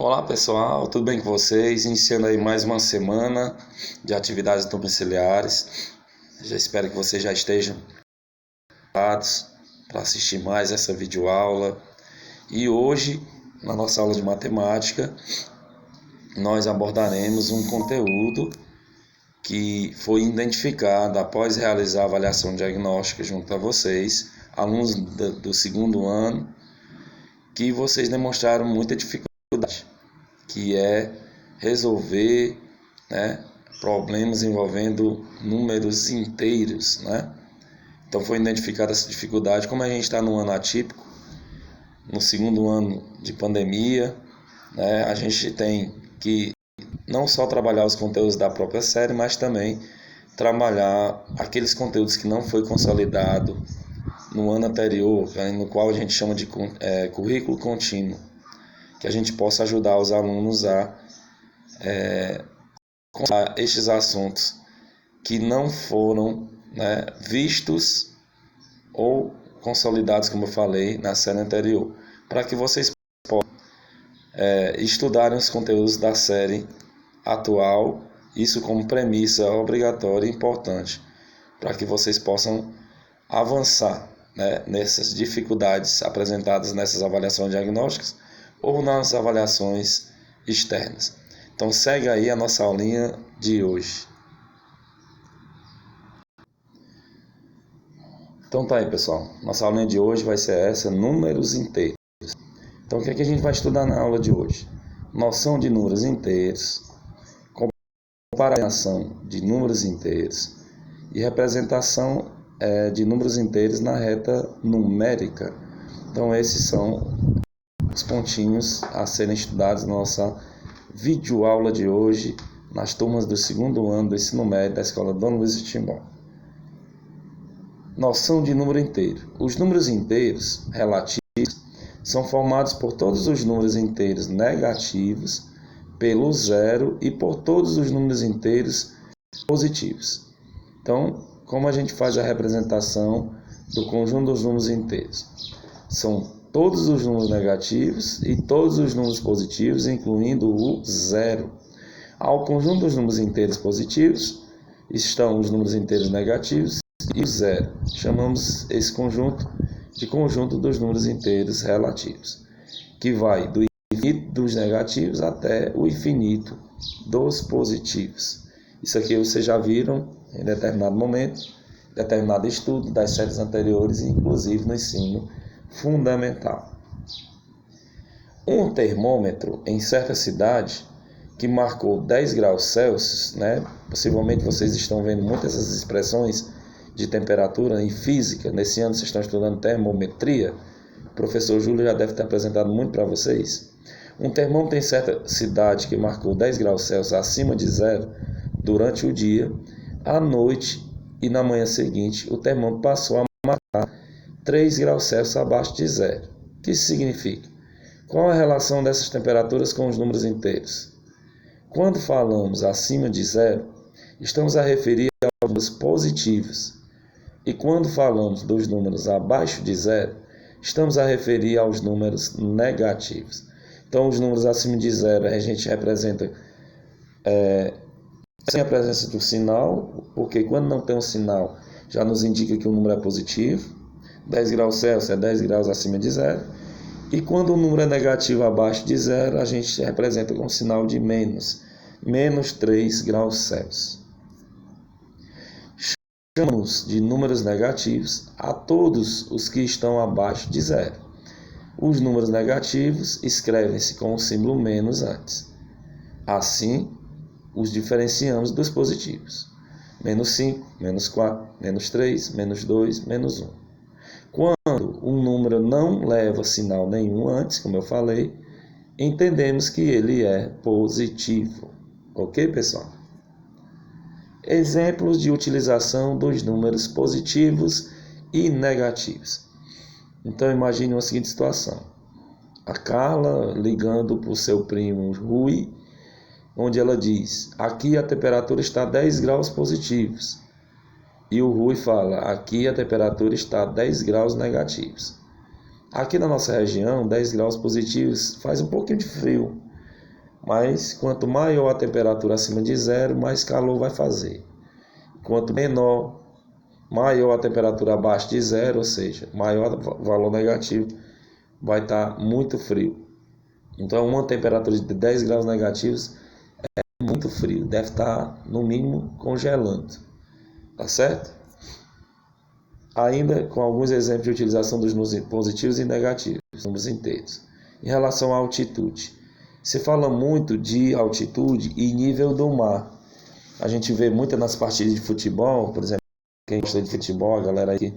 Olá pessoal, tudo bem com vocês? Iniciando aí mais uma semana de atividades domiciliares. Já espero que vocês já estejam preparados para assistir mais essa videoaula. E hoje, na nossa aula de matemática, nós abordaremos um conteúdo que foi identificado após realizar a avaliação diagnóstica junto a vocês, alunos do segundo ano, que vocês demonstraram muita dificuldade, que é resolver, problemas envolvendo números inteiros, Então foi identificada essa dificuldade. Como a gente está no ano atípico, no segundo ano de pandemia, a gente tem que não só trabalhar os conteúdos da própria série, mas também trabalhar aqueles conteúdos que não foi consolidado no ano anterior, no qual a gente chama de currículo contínuo, que a gente possa ajudar os alunos a estes assuntos que não foram vistos ou consolidados, como eu falei, na série anterior, para que vocês possam estudarem os conteúdos da série atual, isso como premissa obrigatória e importante, para que vocês possam avançar nessas dificuldades apresentadas nessas avaliações diagnósticas ou nas avaliações externas. Então segue aí a nossa aulinha de hoje. Então tá aí, pessoal. Nossa aulinha de hoje vai ser essa, números inteiros. Então o que é que a gente vai estudar na aula de hoje? Noção de números inteiros, comparação de números inteiros e representação de números inteiros na reta numérica. Então esses são os pontinhos a serem estudados na nossa videoaula de hoje, nas turmas do segundo ano do ensino médio da escola Dom Luiz de Timbó. Noção de número inteiro. Os números inteiros relativos são formados por todos os números inteiros negativos, pelo zero e por todos os números inteiros positivos. Então, como a gente faz a representação do conjunto dos números inteiros? São todos os números negativos e todos os números positivos, incluindo o zero. Ao conjunto dos números inteiros positivos estão os números inteiros negativos e o zero. Chamamos esse conjunto de conjunto dos números inteiros relativos, que vai do infinito dos negativos até o infinito dos positivos. Isso aqui vocês já viram em determinado momento, determinado estudo das séries anteriores, inclusive no ensino fundamental. Um termômetro em certa cidade que marcou 10 graus Celsius, possivelmente vocês estão vendo muitas essas expressões de temperatura em física. Nesse ano vocês estão estudando termometria. O professor Júlio já deve ter apresentado muito para vocês. Um termômetro em certa cidade que marcou 10 graus Celsius acima de zero durante o dia, à noite e na manhã seguinte, o termômetro passou a marcar 3 graus Celsius abaixo de zero. O que isso significa? Qual a relação dessas temperaturas com os números inteiros? Quando falamos acima de zero, estamos a referir aos números positivos. E quando falamos dos números abaixo de zero, estamos a referir aos números negativos. Então, os números acima de zero a gente representa sem a presença do sinal, porque quando não tem um sinal, já nos indica que o número é positivo. 10 graus Celsius é 10 graus acima de zero. E quando o número é negativo abaixo de zero, a gente representa com o sinal de menos 3 graus Celsius. Chamamos de números negativos a todos os que estão abaixo de zero. Os números negativos escrevem-se com o símbolo menos antes. Assim, os diferenciamos dos positivos. Menos 5, menos 4, menos 3, menos 2, menos 1. Quando um número não leva sinal nenhum antes, como eu falei, entendemos que ele é positivo. Ok, pessoal? Exemplos de utilização dos números positivos e negativos. Então, imagine uma seguinte situação. A Carla ligando para o seu primo Rui, onde ela diz: aqui a temperatura está 10 graus positivos. E o Rui fala: aqui a temperatura está 10 graus negativos. Aqui na nossa região, 10 graus positivos faz um pouquinho de frio. mas quanto maior a temperatura acima de zero, mais calor vai fazer. Quanto maior a temperatura abaixo de zero, ou seja, maior o valor negativo, vai estar muito frio. Então, uma temperatura de 10 graus negativos é muito frio, deve estar no mínimo congelando, tá certo? Ainda com alguns exemplos de utilização dos números positivos e negativos, números inteiros. Em relação à altitude, se fala muito de altitude e nível do mar. A gente vê muito nas partidas de futebol, por exemplo, quem gosta de futebol, a galera aí que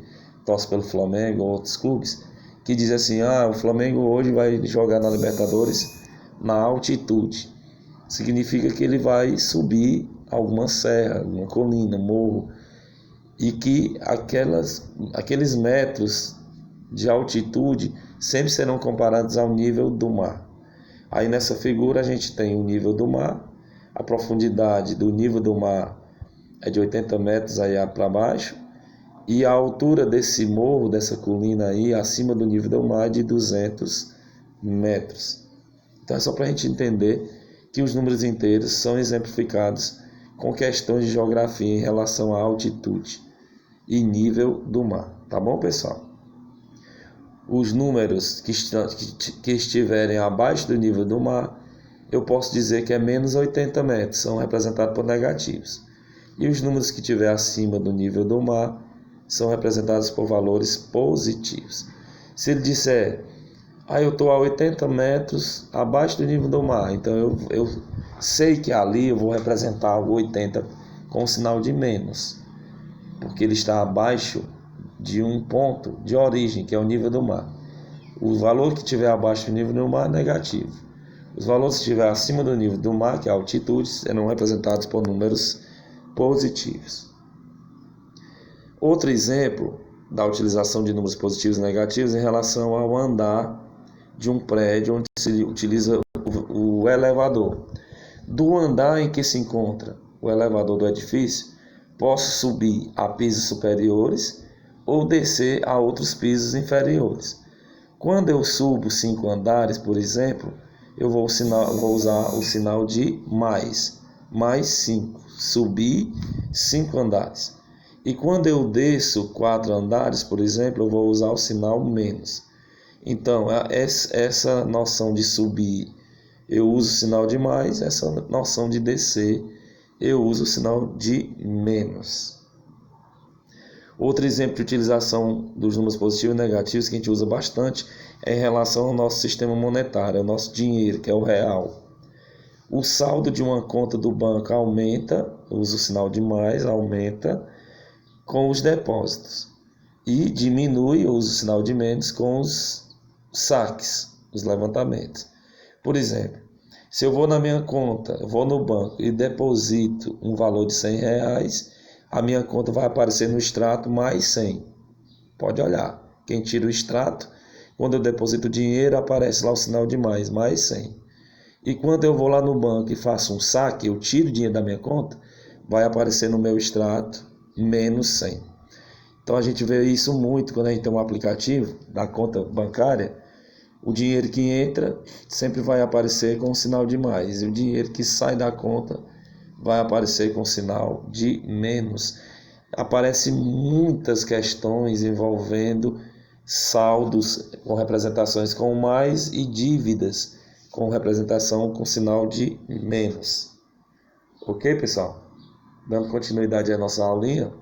torce pelo Flamengo ou outros clubes, que diz assim, o Flamengo hoje vai jogar na Libertadores na altitude. Significa que ele vai subir alguma serra, uma colina, morro, e que aqueles metros de altitude sempre serão comparados ao nível do mar. Aí nessa figura a gente tem o nível do mar, a profundidade do nível do mar é de 80 metros aí para baixo, e a altura desse morro, dessa colina aí, acima do nível do mar, é de 200 metros. Então é só para a gente entender que os números inteiros são exemplificados com questões de geografia em relação à altitude e nível do mar. Tá bom, pessoal? Os números que estiverem abaixo do nível do mar, eu posso dizer que é menos 80 metros, são representados por negativos. E os números que estiverem acima do nível do mar são representados por valores positivos. Se ele disser, eu estou a 80 metros abaixo do nível do mar, então eu sei que ali eu vou representar o 80 com o sinal de menos, porque ele está abaixo de um ponto de origem, que é o nível do mar. O valor que estiver abaixo do nível do mar é negativo. Os valores que estiverem acima do nível do mar, que é a altitude, serão representados por números positivos. Outro exemplo da utilização de números positivos e negativos em relação ao andar de um prédio onde se utiliza o elevador. Do andar em que se encontra o elevador do edifício, posso subir a pisos superiores ou descer a outros pisos inferiores. Quando eu subo 5 andares, por exemplo, eu vou usar o sinal de mais 5, subir 5 andares. E quando eu desço 4 andares, por exemplo, eu vou usar o sinal menos. Então, essa noção de subir, eu uso o sinal de mais, essa noção de descer, eu uso o sinal de menos. Outro exemplo de utilização dos números positivos e negativos que a gente usa bastante é em relação ao nosso sistema monetário, ao nosso dinheiro, que é o real. O saldo de uma conta do banco aumenta, eu uso o sinal de mais, aumenta com os depósitos. E diminui, eu uso o sinal de menos com os saques, os levantamentos. Por exemplo, se eu vou na minha conta, eu vou no banco e deposito um valor de R$100, a minha conta vai aparecer no extrato mais 100. Pode olhar. Quem tira o extrato, quando eu deposito o dinheiro, aparece lá o sinal de mais 100. E quando eu vou lá no banco e faço um saque, eu tiro o dinheiro da minha conta, vai aparecer no meu extrato menos 100. Então a gente vê isso muito quando a gente tem um aplicativo da conta bancária. O dinheiro que entra sempre vai aparecer com o sinal de mais, e o dinheiro que sai da conta vai aparecer com o sinal de menos. Aparecem muitas questões envolvendo saldos com representações com mais e dívidas com representação com sinal de menos. Ok, pessoal? Dando continuidade à nossa aulinha,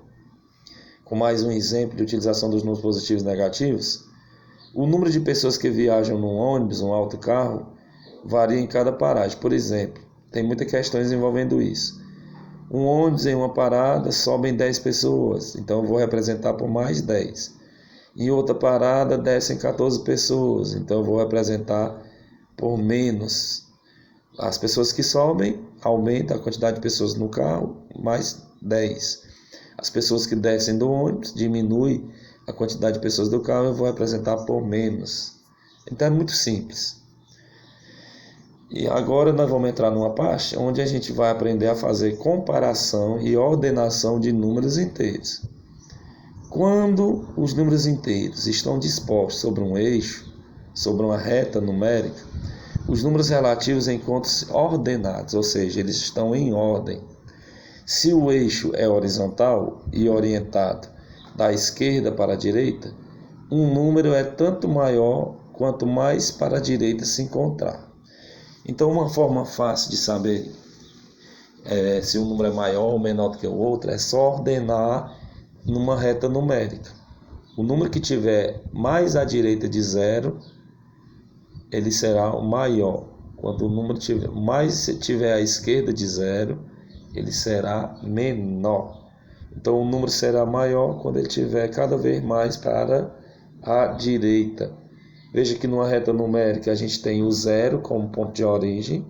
com mais um exemplo de utilização dos números positivos e negativos. O número de pessoas que viajam num ônibus, um autocarro, varia em cada paragem. Por exemplo, tem muitas questões envolvendo isso. Um ônibus em uma parada sobem 10 pessoas, então eu vou representar por mais 10. Em outra parada descem 14 pessoas, então eu vou representar por menos. As pessoas que sobem, aumenta a quantidade de pessoas no carro, mais 10. As pessoas que descem do ônibus, diminui a quantidade de pessoas do carro, eu vou representar por menos. Então é muito simples. E agora nós vamos entrar numa parte onde a gente vai aprender a fazer comparação e ordenação de números inteiros. Quando os números inteiros estão dispostos sobre um eixo, sobre uma reta numérica, Os números relativos encontram-se ordenados, ou seja, eles estão em ordem. Se o eixo é horizontal e orientado da esquerda para a direita, um número é tanto maior quanto mais para a direita se encontrar. Então, uma forma fácil de saber se um número é maior ou menor do que o outro é só ordenar numa reta numérica. O número que tiver mais à direita de zero, ele será o maior. Quando o número tiver à esquerda de zero, ele será menor. Então, o número será maior quando ele tiver cada vez mais para a direita. Veja que numa reta numérica a gente tem o zero como ponto de origem,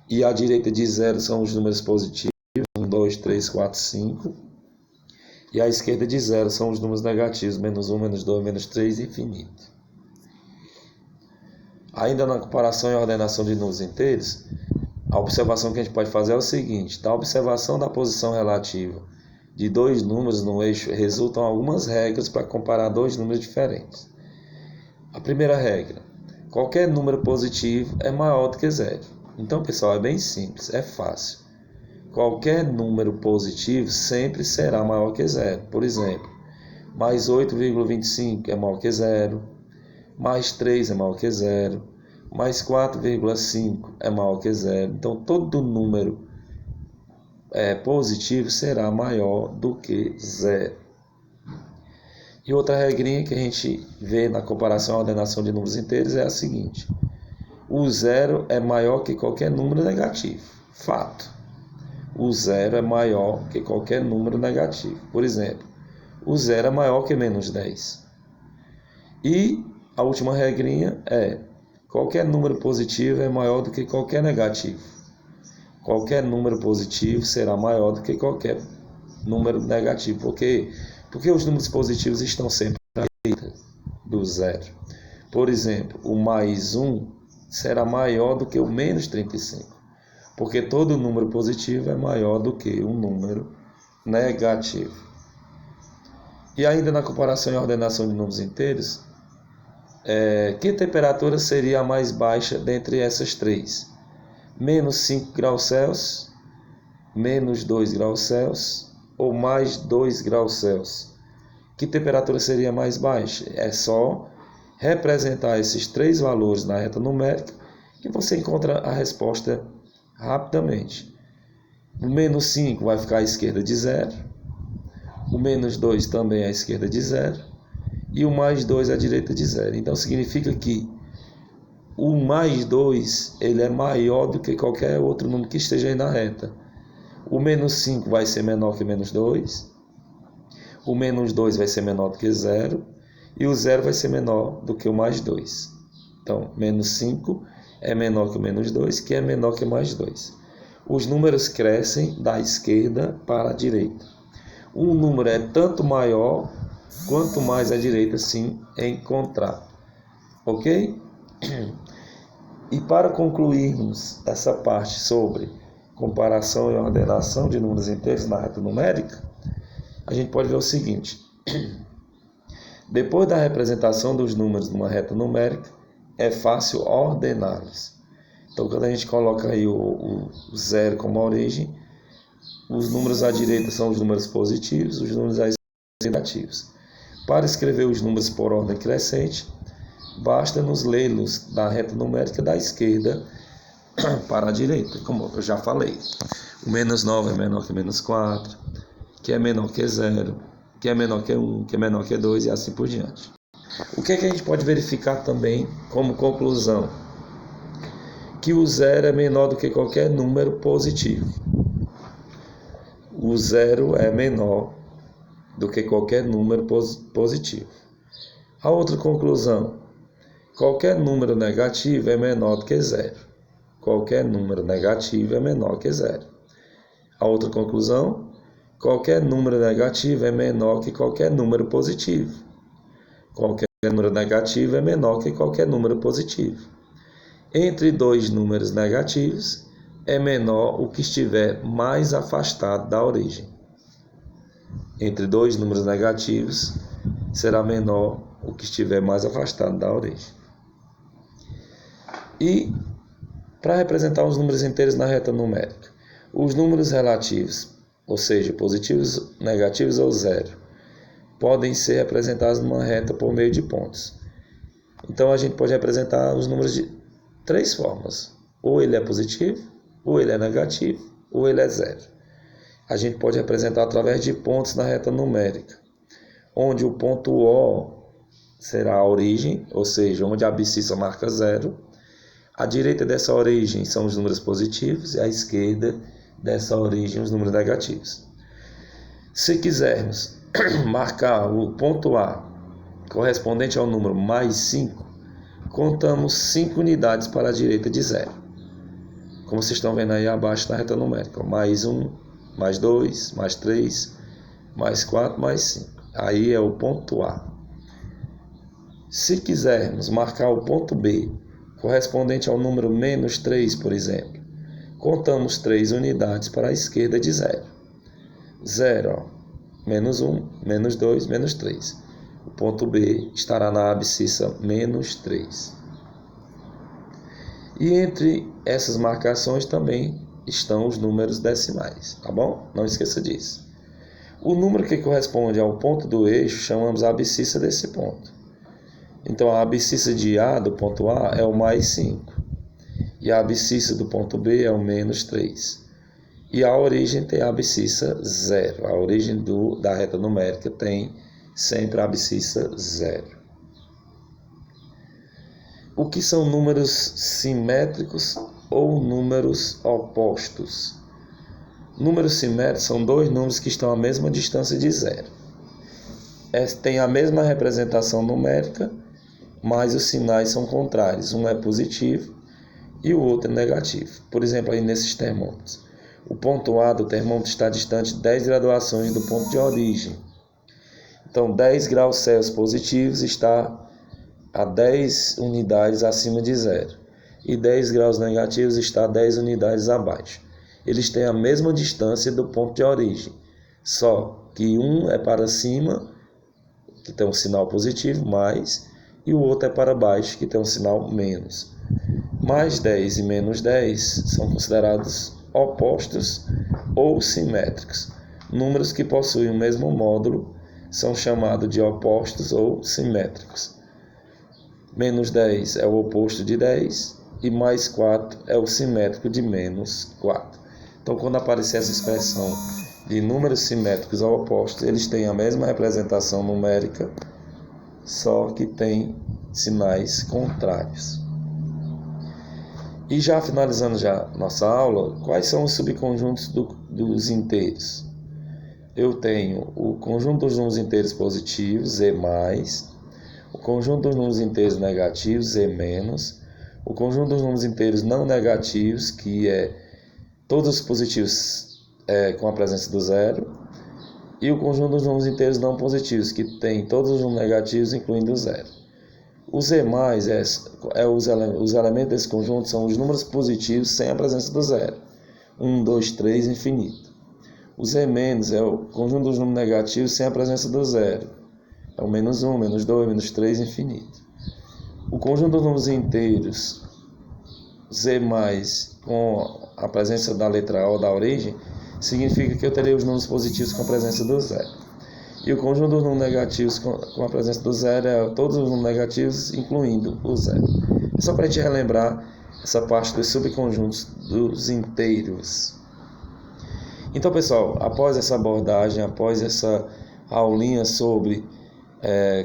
e à direita de zero são os números positivos, 1, 2, 3, 4, 5. E à esquerda de zero são os números negativos, menos 1, menos 2, menos 3, infinito. Ainda na comparação e ordenação de números inteiros, a observação que a gente pode fazer é o seguinte: da observação da posição relativa de dois números no eixo resultam algumas regras para comparar dois números diferentes. A primeira regra: qualquer número positivo é maior do que zero. Então, pessoal, é bem simples, é fácil. Qualquer número positivo sempre será maior que zero. Por exemplo, mais 8,25 é maior que zero, mais 3 é maior que zero, mais 4,5 é maior que zero. Então, todo número positivo será maior do que zero. E outra regrinha que a gente vê na comparação e ordenação de números inteiros é a seguinte: o zero é maior que qualquer número negativo. Fato. O zero é maior que qualquer número negativo. Por exemplo, o zero é maior que menos 10. E a última regrinha é: qualquer número positivo é maior do que qualquer negativo. Qualquer número positivo será maior do que qualquer número negativo. Por quê? Porque os números positivos estão sempre à direita do zero. Por exemplo, o mais 1 será maior do que o menos 35, porque todo número positivo é maior do que um número negativo. E ainda na comparação e ordenação de números inteiros, que temperatura seria a mais baixa dentre essas três? Menos 5 graus Celsius, menos 2 graus Celsius ou mais 2 graus Celsius? Que temperatura seria a mais baixa? É só representar esses três valores na reta numérica que você encontra a resposta rapidamente. O menos 5 vai ficar à esquerda de zero, o menos 2 também à esquerda de zero e o mais 2 à direita de zero. Então significa que o mais 2 ele é maior do que qualquer outro número que esteja aí na reta. O menos 5 vai ser menor que menos 2, o menos 2 vai ser menor do que zero e o zero vai ser menor do que o mais 2. Então, menos 5 é menor que o menos 2, que é menor que o mais 2. Os números crescem da esquerda para a direita. Um número é tanto maior quanto mais à direita se encontrar. Ok? E para concluirmos essa parte sobre comparação e ordenação de números inteiros na reta numérica, a gente pode ver o seguinte: depois da representação dos números numa reta numérica, é fácil ordená-los. Então, quando a gente coloca aí o zero como origem, os números à direita são os números positivos, os números à esquerda são negativos. Para escrever os números por ordem crescente, basta nos lê-los da reta numérica da esquerda para a direita, como eu já falei. O menos 9 é menor que menos 4, que é menor que 0, que é menor que 1, que é menor que 2 e assim por diante. O que é que a gente pode verificar também como conclusão? Que o zero é menor do que qualquer número positivo. O zero é menor do que qualquer número positivo. A outra conclusão: qualquer número negativo é menor do que zero. Qualquer número negativo é menor que zero. A outra conclusão: qualquer número negativo é menor que qualquer número positivo. Qualquer número negativo é menor que qualquer número positivo. Entre dois números negativos, é menor o que estiver mais afastado da origem. Entre dois números negativos, será menor o que estiver mais afastado da origem. E Para representar os números inteiros na reta numérica, os números relativos, ou seja, positivos, negativos ou zero, podem ser representados numa reta por meio de pontos. Então a gente pode representar os números de três formas: ou ele é positivo, ou ele é negativo, ou ele é zero. A gente pode representar através de pontos na reta numérica, onde o ponto O será a origem, ou seja, onde a abscissa marca zero. À direita dessa origem são os números positivos e à esquerda dessa origem os números negativos. Se quisermos marcar o ponto A correspondente ao número mais 5, contamos 5 unidades para a direita de zero. Como vocês estão vendo aí abaixo na reta numérica, mais 1, mais 2, mais 3, mais 4, mais 5. Aí é o ponto A. Se quisermos marcar o ponto B, correspondente ao número menos 3, por exemplo, contamos 3 unidades para a esquerda de zero. 0, menos 1, menos 2, menos 3. O ponto B estará na abscissa menos 3. E entre essas marcações também estão os números decimais, tá bom? Não esqueça disso. O número que corresponde ao ponto do eixo chamamos a abscissa desse ponto. Então a abscissa de A do ponto A é o mais 5. E a abscissa do ponto B é o menos 3. E a origem tem a abscissa 0. A origem da reta numérica tem sempre a abscissa 0. O que são números simétricos ou números opostos? Números simétricos são dois números que estão à mesma distância de zero. Tem a mesma representação numérica, mas os sinais são contrários. Um é positivo e o outro é negativo. Por exemplo, aí nesses termômetros. O ponto A do termômetro está distante 10 graduações do ponto de origem. Então, 10 graus Celsius positivos está a 10 unidades acima de zero. E 10 graus negativos está a 10 unidades abaixo. Eles têm a mesma distância do ponto de origem. Só que um é para cima, que tem um sinal positivo, mais, e o outro é para baixo, que tem um sinal menos. Mais 10 e menos 10 são considerados opostos ou simétricos. Números que possuem o mesmo módulo são chamados de opostos ou simétricos. Menos 10 é o oposto de 10 e mais 4 é o simétrico de menos 4. Então, quando aparecer essa expressão de números simétricos ou opostos, eles têm a mesma representação numérica, só que tem sinais contrários. E já finalizando nossa aula, quais são os subconjuntos dos inteiros? Eu tenho o conjunto dos números inteiros positivos, Z+, o conjunto dos números inteiros negativos, Z-, o conjunto dos números inteiros não negativos, que é todos os positivos com a presença do zero, e o conjunto dos números inteiros não positivos, que tem todos os números negativos, incluindo o zero. O Z+, os elementos desse conjunto são os números positivos sem a presença do zero. 1, 2, 3, infinito. O Z- é o conjunto dos números negativos sem a presença do zero. É o menos 1, menos 2, menos 3, infinito. O conjunto dos números inteiros, Z+, com a presença da letra O da origem, significa que eu terei os números positivos com a presença do zero. E o conjunto dos números negativos com a presença do zero é todos os números negativos, incluindo o zero. É só para a gente relembrar essa parte dos subconjuntos dos inteiros. Então, pessoal, após essa abordagem, após essa aulinha sobre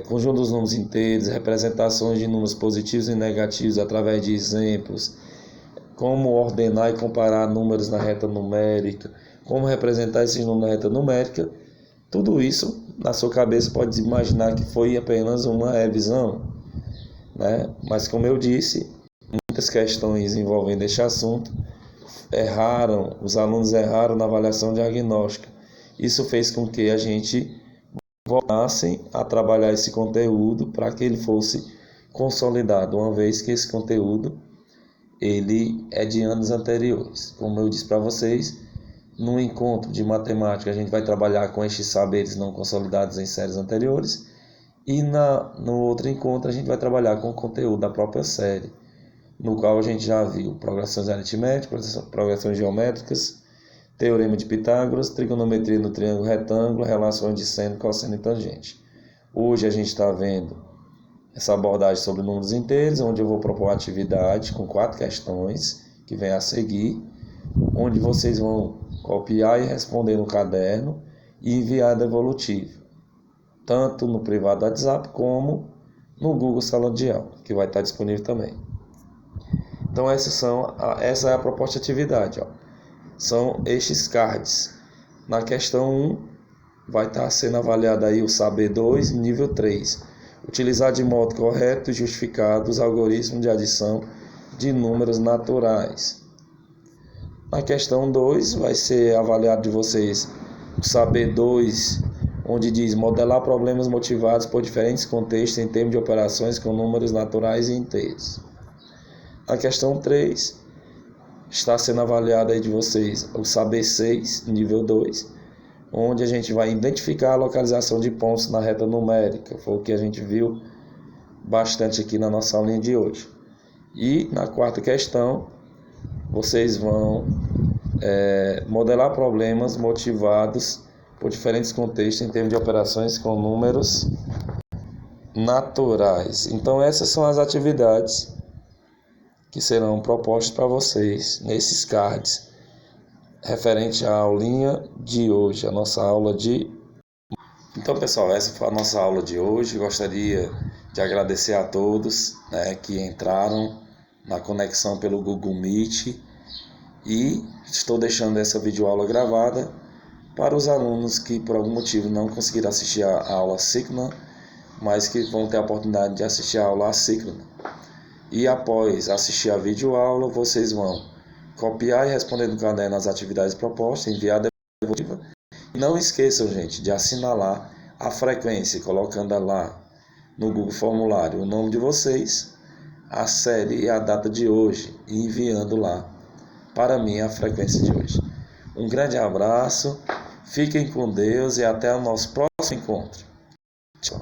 conjunto dos números inteiros, representações de números positivos e negativos através de exemplos, como ordenar e comparar números na reta numérica, como representar esses números na reta numérica, tudo isso na sua cabeça pode imaginar que foi apenas uma revisão, né? Mas como eu disse, muitas questões envolvendo este assunto os alunos erraram na avaliação diagnóstica. Isso fez com que a gente voltasse a trabalhar esse conteúdo para que ele fosse consolidado, uma vez que esse conteúdo ele é de anos anteriores. Como eu disse para vocês, no encontro de matemática a gente vai trabalhar com estes saberes não consolidados em séries anteriores, e no outro encontro a gente vai trabalhar com o conteúdo da própria série. no qual a gente já viu progressões aritméticas, progressões geométricas, teorema de Pitágoras, trigonometria no triângulo retângulo, relações de seno, cosseno e tangente. Hoje a gente está vendo essa abordagem sobre números inteiros, onde eu vou propor uma atividade com 4 questões que vem a seguir, onde vocês vão copiar e responder no caderno e enviar devolutivo, tanto no privado do WhatsApp como no Google Sala de Aula, que vai estar disponível também. Então essa é a proposta de atividade. São estes cards. Na questão 1 vai estar sendo avaliado aí o saber 2, nível 3. Utilizar de modo correto e justificado os algoritmos de adição de números naturais. Na questão 2 vai ser avaliado de vocês o saber 2, onde diz modelar problemas motivados por diferentes contextos em termos de operações com números naturais e inteiros. Na questão 3 está sendo avaliado aí de vocês o saber 6, nível 2, onde a gente vai identificar a localização de pontos na reta numérica. Foi o que a gente viu bastante aqui na nossa aulinha de hoje. E na quarta questão, vocês vão modelar problemas motivados por diferentes contextos em termos de operações com números naturais. Então essas são as atividades que serão propostas para vocês nesses cards, referente à aulinha de hoje, a nossa aula de... Então, pessoal, essa foi a nossa aula de hoje. Gostaria de agradecer a todos, que entraram na conexão pelo Google Meet, e estou deixando essa videoaula gravada para os alunos que por algum motivo não conseguiram assistir a aula assíncrona, mas que vão ter a oportunidade de assistir a aula assíncrona. E após assistir a videoaula, vocês vão copiar e responder no caderno as atividades propostas, enviar a devolutiva. E não esqueçam, gente, de assinalar a frequência, colocando lá no Google Formulário o nome de vocês, a série e a data de hoje, e enviando lá para mim a frequência de hoje. Um grande abraço, fiquem com Deus e até o nosso próximo encontro. Tchau.